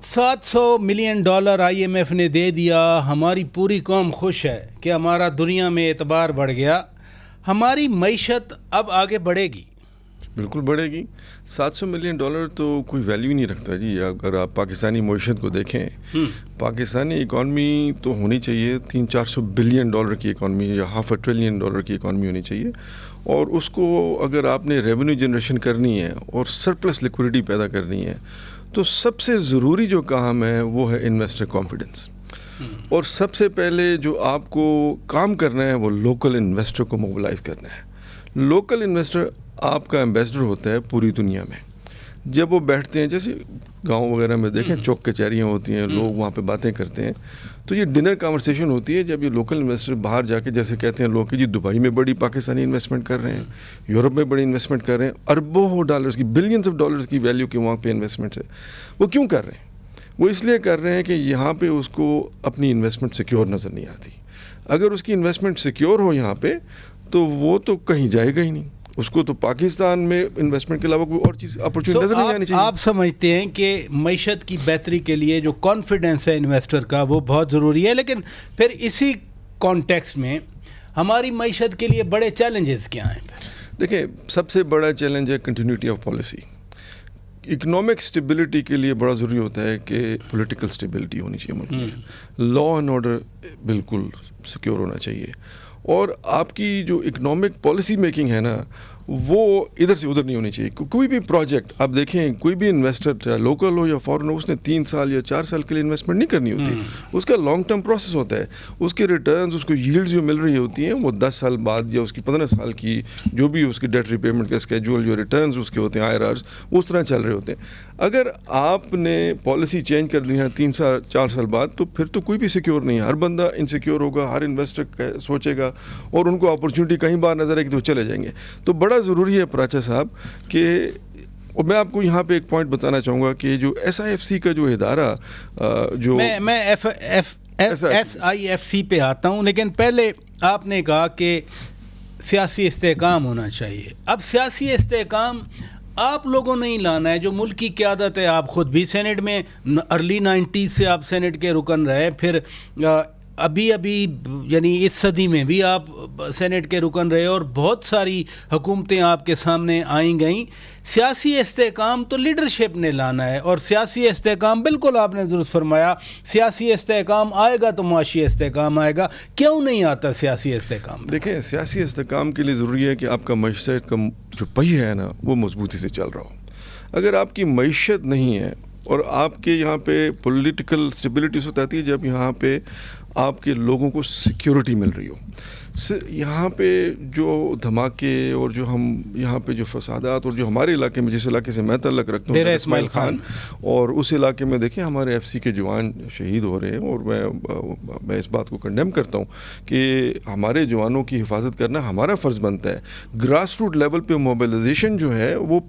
$700 IMF نے دے دیا. ہماری پوری قوم خوش ہے کہ ہمارا دنیا میں اعتبار بڑھ گیا. ہماری معیشت اب آگے بڑھے گی. بالکل بڑھے گی. $700 تو کوئی ویلیو ہی نہیں رکھتا جی. اگر آپ پاکستانی معیشت کو دیکھیں, پاکستانی اکانومی تو ہونی چاہیے $300-400 بلین کی اکانومی یا $500 بلین کی اکانومی ہونی چاہیے. اور اس کو اگر آپ نے ریونیو جنریشن کرنی ہے اور سرپلس لیکوڈیٹی پیدا کرنی ہے تو سب سے ضروری جو کام ہے وہ ہے انویسٹر کانفیڈنس. اور سب سے پہلے جو آپ کو کام کرنا ہے وہ لوکل انویسٹر کو موبلائز کرنا ہے. لوکل انویسٹر آپ کا ایمبیسڈر ہوتا ہے پوری دنیا میں. جب وہ بیٹھتے ہیں, جیسے گاؤں وغیرہ میں دیکھیں چوک کچہریاں ہوتی ہیں, لوگ وہاں پہ باتیں کرتے ہیں, تو یہ ڈنر کانورسیشن ہوتی ہے. جب یہ لوکل انویسٹر باہر جا کے جیسے کہتے ہیں لوگ کہ جی دبئی میں بڑی پاکستانی انویسٹمنٹ کر رہے ہیں, یورپ میں بڑی انویسٹمنٹ کر رہے ہیں, اربوں ڈالرز کی, بلینز آف ڈالرز کی ویلیو کے وہاں پہ انویسٹمنٹ ہے. وہ کیوں کر رہے ہیں؟ وہ اس لیے کر رہے ہیں کہ یہاں پہ اس کو اپنی انویسٹمنٹ سیکیور نظر نہیں آتی. اگر اس کی انویسٹمنٹ سیکیور ہو یہاں پہ تو وہ تو کہیں جائے گا ہی نہیں. اس کو تو پاکستان میں انویسٹمنٹ کے علاوہ کوئی اور چیز اپرچونیٹی نظر نہیں آنی چاہیے. آپ سمجھتے ہیں کہ معیشت کی بہتری کے لیے جو کانفیڈنس ہے انویسٹر کا وہ بہت ضروری ہے, لیکن پھر اسی کانٹیکسٹ میں ہماری معیشت کے لیے بڑے چیلنجز کیا ہیں؟ دیکھیں, سب سے بڑا چیلنج ہے continuity of policy. Economic stability کے لیے بڑا ضروری ہوتا ہے کہ پولیٹیکل اسٹیبلٹی ہونی چاہیے ملک میں. لا اینڈ آرڈر بالکل سیکیور ہونا چاہیے. اور آپ کی جو اکنامک پالیسی میکنگ ہے نا وہ ادھر سے ادھر نہیں ہونی چاہیے. کوئی بھی پروجیکٹ آپ دیکھیں, کوئی بھی انویسٹر چاہے لوکل ہو یا فارن ہو, اس نے 3 سال یا 4 سال کے لیے انویسٹمنٹ نہیں کرنی ہوتی. اس کا لانگ ٹرم پروسیس ہوتا ہے. اس کے ریٹرنز, اس کو ییلڈز جو مل رہی ہوتی ہیں وہ 10 سال بعد یا اس کی 15 سال کی جو بھی اس کی ڈیٹ ری پیمنٹ کا اسکیجول, جو ریٹرنز اس کے ہوتے ہیں IRRs, وہ اس طرح چل رہے ہوتے ہیں. اگر آپ نے پالیسی چینج کر دی ہے 3 سال 4 سال بعد تو پھر تو کوئی بھی سیکیور نہیں ہے. ہر بندہ انسیکیور ہوگا, ہر انویسٹر سوچے گا اور ان کو اپرچونیٹی کہیں باہر نظر آئے گی تو چلے جائیں گے. تو بڑا ضروری ہے پراچا صاحب کہ, اور میں آپ کو یہاں پہ ایک پوائنٹ بتانا چاہوں گا کہ جو SIFC کا جو ادارہ جو میں SIFC پہ آتا ہوں, لیکن پہلے آپ نے کہا کہ سیاسی استحکام ہونا چاہیے. اب سیاسی استحکام آپ لوگوں نے ہی لانا ہے. جو ملک کی قیادت ہے, آپ خود بھی سینٹ میں ارلی 90s سے آپ سینٹ کے رکن رہے, پھر ابھی یعنی اس صدی میں بھی آپ سینٹ کے رکن رہے, اور بہت ساری حکومتیں آپ کے سامنے آئیں گئیں. سیاسی استحکام تو لیڈرشپ نے لانا ہے, اور سیاسی استحکام بالکل آپ نے درست فرمایا, سیاسی استحکام آئے گا تو معاشی استحکام آئے گا. کیوں نہیں آتا سیاسی استحکام؟ دیکھیں, سیاسی استحکام کے لیے ضروری ہے کہ آپ کا معیشت کا جو پہیہ ہے نا وہ مضبوطی سے چل رہا ہو. اگر آپ کی معیشت نہیں ہے اور آپ کے یہاں پہ پولیٹیکل اسٹیبلٹی اس وقت آتی ہے جب یہاں پہ آپ کے لوگوں کو سیکیورٹی مل رہی ہو. یہاں پہ جو دھماکے اور جو ہم یہاں پہ جو فسادات, اور جو ہمارے علاقے میں, جس علاقے سے میں تعلق رکھتا ہوں, اسماعیل خان, اور اس علاقے میں دیکھیں ہمارے FC کے جوان شہید ہو رہے ہیں. اور میں اس بات کو کنڈیم کرتا ہوں کہ ہمارے جوانوں کی حفاظت کرنا ہمارا فرض بنتا ہے. گراس روٹ لیول پہ موبلائزیشن جو ہے وہ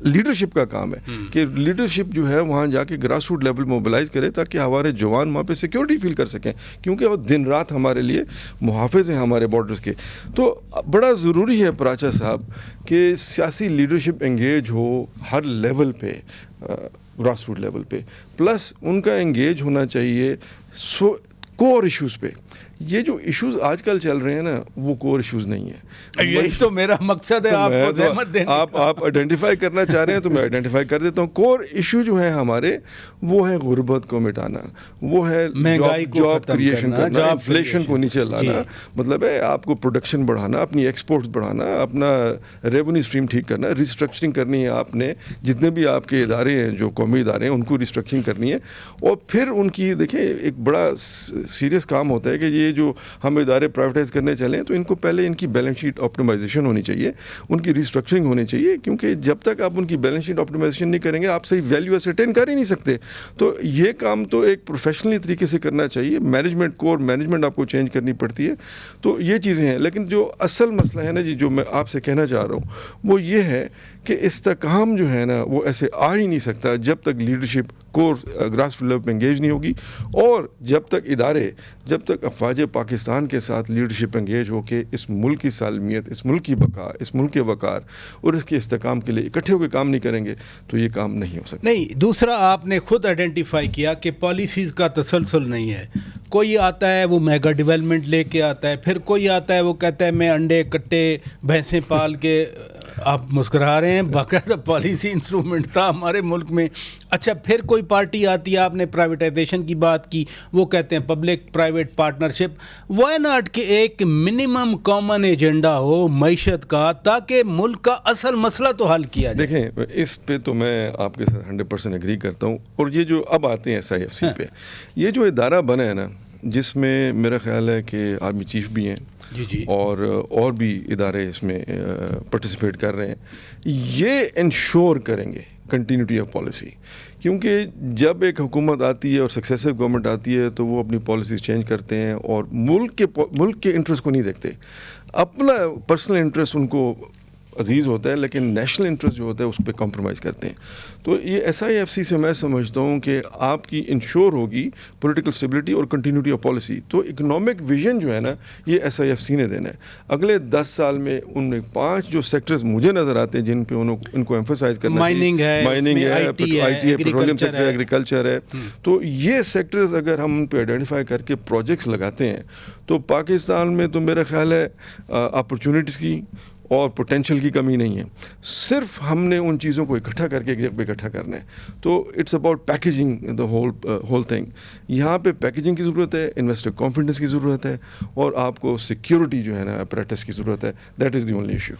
لیڈرشپ کا کام ہے کہ لیڈرشپ جو ہے وہاں جا کے گراس روٹ لیول موبلائز کرے تاکہ ہمارے جوان وہاں پہ سیکیورٹی فیل کر سکیں, کیونکہ وہ دن رات ہمارے لیے محافظ ہیں ہمارے بارڈرز کے. تو بڑا ضروری ہے پراچا صاحب کہ سیاسی لیڈرشپ انگیج ہو ہر لیول پہ, گراس روٹ لیول پہ, پلس ان کا انگیج ہونا چاہیے کور ایشوز پہ. یہ جو ایشوز آج کل چل رہے ہیں نا وہ کور ایشوز نہیں ہیں. یہی تو میرا مقصد ہے آپ کو زحمت دینا. آپ آئیڈینٹیفائی کرنا چاہ رہے ہیں تو میں آئیڈینٹیفائی کر دیتا ہوں. کور ایشو جو ہیں ہمارے وہ ہے غربت کو مٹانا, وہ ہے جاب کریشن کرنا, انفلیشن کو نیچے لانا, مطلب ہے آپ کو پروڈکشن بڑھانا, اپنی ایکسپورٹس بڑھانا, اپنا ریونیو اسٹریم ٹھیک کرنا, ریسٹرکچرنگ کرنی ہے. آپ نے جتنے بھی آپ کے ادارے ہیں جو قومی ادارے ہیں ان کو ریسٹرکچرنگ کرنی ہے. اور پھر ان کی دیکھیں ایک بڑا سیریس کام ہوتا ہے کہ یہ جو ہم ادارے پرائیویٹائز کرنے چلیں تو ان کو پہلے ان کی بیلنس شیٹ آپٹیمائزیشن ہونی چاہیے, ان کی ریسٹرکچرنگ ہونی چاہیے, کیونکہ جب تک آپ ان کی بیلنس شیٹ آپٹیمائزیشن نہیں کریں گے آپ صحیح ویلیو اسٹین کر ہی نہیں سکتے. تو یہ کام تو ایک پروفیشنلی طریقے سے کرنا چاہیے. مینجمنٹ, کور مینجمنٹ آپ کو چینج کرنی پڑتی ہے. تو یہ چیزیں ہیں. لیکن جو اصل مسئلہ ہے نا جی, جو میں آپ سے کہنا چاہ رہا ہوں وہ یہ ہے کہ استحکام جو ہے نا وہ ایسے آ ہی نہیں سکتا جب تک لیڈرشپ کور گراس روٹ لیول پہ انگیج نہیں ہوگی. اور جب تک افواج پاکستان کے ساتھ لیڈرشپ انگیج ہو کے اس ملک کی سالمیت, اس ملک کی بقا, اس ملک کے وقار اور اس کے استحکام کے لیے اکٹھے ہو کے کام نہیں کریں گے تو یہ کام نہیں ہو سکتا. نہیں, دوسرا آپ نے خود آئیڈینٹیفائی کیا کہ پالیسیز کا تسلسل نہیں ہے. کوئی آتا ہے وہ میگا ڈیولپمنٹ لے کے آتا ہے, پھر کوئی آتا ہے وہ کہتا ہے میں انڈے کٹے بھینسیں پال کے. آپ مسکرا رہے ہیں, باقاعدہ پالیسی انسٹرومنٹ تھا ہمارے ملک میں. اچھا, پھر کوئی پارٹی آتی ہے, آپ نے پرائیویٹائزیشن کی بات کی, وہ کہتے ہیں public private partnership. Why not کہ ایک منیمم کامن ایجنڈا ہو معیشت کا, تاکہ ملک کا اصل مسئلہ تو حل کیا جائے. دیکھیں, اس پہ تو میں آپ کے ساتھ 100% ایگری کرتا ہوں. اور یہ جو اب آتے ہیں SIFC پہ, یہ جو ادارہ بنا ہے نا, جس میں میرا خیال ہے کہ آرمی چیف بھی ہیں اور بھی ادارے اس میں پارٹیسپیٹ کر رہے ہیں, یہ انشور کریں گے کنٹینیوٹی آف پالیسی. کیونکہ جب ایک حکومت آتی ہے اور سکسیسو گورنمنٹ آتی ہے تو وہ اپنی پالیسیز چینج کرتے ہیں اور ملک کے انٹرسٹ کو نہیں دیکھتے. اپنا پرسنل انٹرسٹ ان کو عزیز ہوتا ہے, لیکن نیشنل انٹرسٹ جو ہوتا ہے اس پہ کمپرومائز کرتے ہیں. تو یہ SIFC سے میں سمجھتا ہوں کہ آپ کی انشور ہوگی پولیٹیکل اسٹیبلٹی اور کنٹینیوٹی آف پالیسی. تو اکنامک ویژن جو ہے نا, یہ SIFC نے دینا ہے. اگلے 10 سال میں ان میں 5 جو سیکٹرز مجھے نظر آتے ہیں جن پہ ان کو ایمفسائز کرنا چاہیے. مائننگ ہے, IT ہے, پیٹرولیم سیکٹر ہے, ایگریکلچر ہے. تو یہ سیکٹرز اگر ہم ان پہ آئیڈینٹیفائی کر کے پروجیکٹس لگاتے ہیں تو پاکستان میں تو میرا خیال ہے اپرچونٹیز کی اور پوٹینشیل کی کمی نہیں ہے. صرف ہم نے ان چیزوں کو اکٹھا کر کے ایک جگہ پہ اکٹھا کرنا ہے. تو it's about packaging the whole thing. یہاں پہ پیکیجنگ کی ضرورت ہے, انویسٹر کانفیڈنس کی ضرورت ہے, اور آپ کو سیکیورٹی جو ہے نا اپریٹس کی ضرورت ہے. That is the only issue.